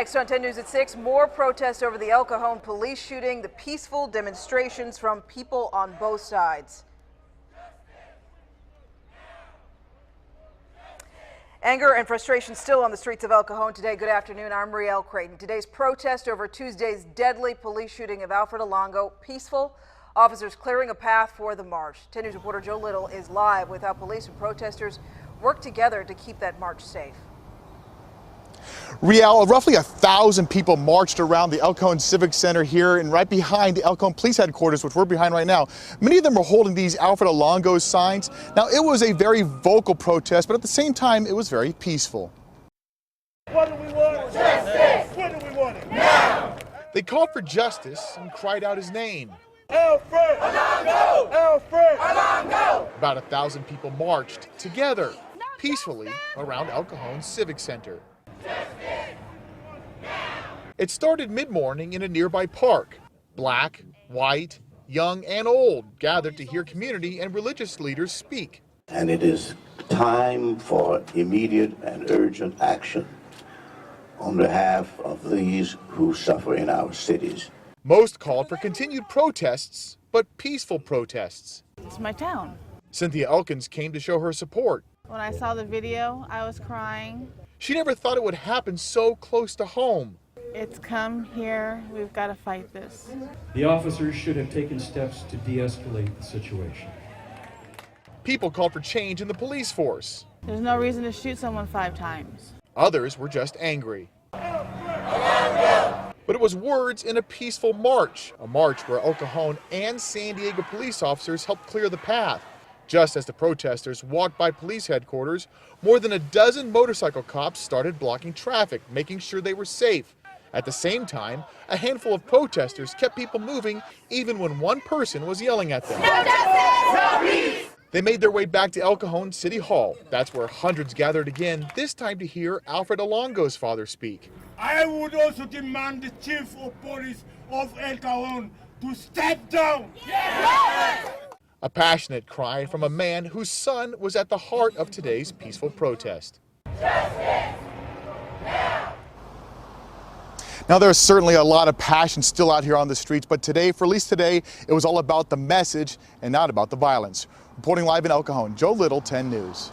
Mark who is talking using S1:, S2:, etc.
S1: Next on 10 News at 6, more protests over the El Cajon police shooting, the peaceful demonstrations from people on both sides. Anger and frustration still on the streets of El Cajon today. Good afternoon, I'm Rielle Creighton. Today's protest over Tuesday's deadly police shooting of Alfred Olango, peaceful. Officers clearing a path for the march. 10 News reporter Joe Little is live with how police and protesters work together to keep that march safe.
S2: Rielle, roughly 1,000 people marched around the El Cajon Civic Center here and right behind the El Cajon Police Headquarters, which we're behind right now. Many of them were holding these Alfred Olango signs. Now, it was a very vocal protest, but at the same time, it was very peaceful.
S3: What do we want? Justice! When do we want it? Now!
S2: They called for justice and cried out his name.
S3: Alfred Olango! Alfred Olango!
S2: About 1,000 people marched together, peacefully, around El Cajon Civic Center. It started mid-morning in a nearby park. Black, white, young, and old gathered to hear community and religious leaders speak.
S4: And it is time for immediate and urgent action on behalf of these who suffer in our cities.
S2: Most called for continued protests, but peaceful protests.
S5: It's my town.
S2: Cynthia Elkins came to show her support.
S5: When I saw the video, I was crying.
S2: She never thought it would happen so close to home.
S5: It's come here. We've got to fight this.
S6: The officers should have taken steps to de-escalate the situation.
S2: People called for change in the police force.
S5: There's no reason to shoot someone 5 times.
S2: Others were just angry. But it was words in a peaceful march, a march where El Cajon and San Diego police officers helped clear the path. Just as the protesters walked by police headquarters, more than a dozen motorcycle cops started blocking traffic, making sure they were safe. At the same time, a handful of protesters kept people moving even when one person was yelling at them.
S3: No justice! No peace!
S2: They made their way back to El Cajon City Hall. That's where hundreds gathered again, this time to hear Alfred Olango's father speak.
S3: I would also demand the chief of police of El Cajon to step down. Yes!
S2: A passionate cry from a man whose son was at the heart of today's peaceful protest.
S3: Justice!
S2: Now, there's certainly a lot of passion still out here on the streets, but today, for at least today, it was all about the message and not about the violence. Reporting live in El Cajon, Joe Little, 10 News.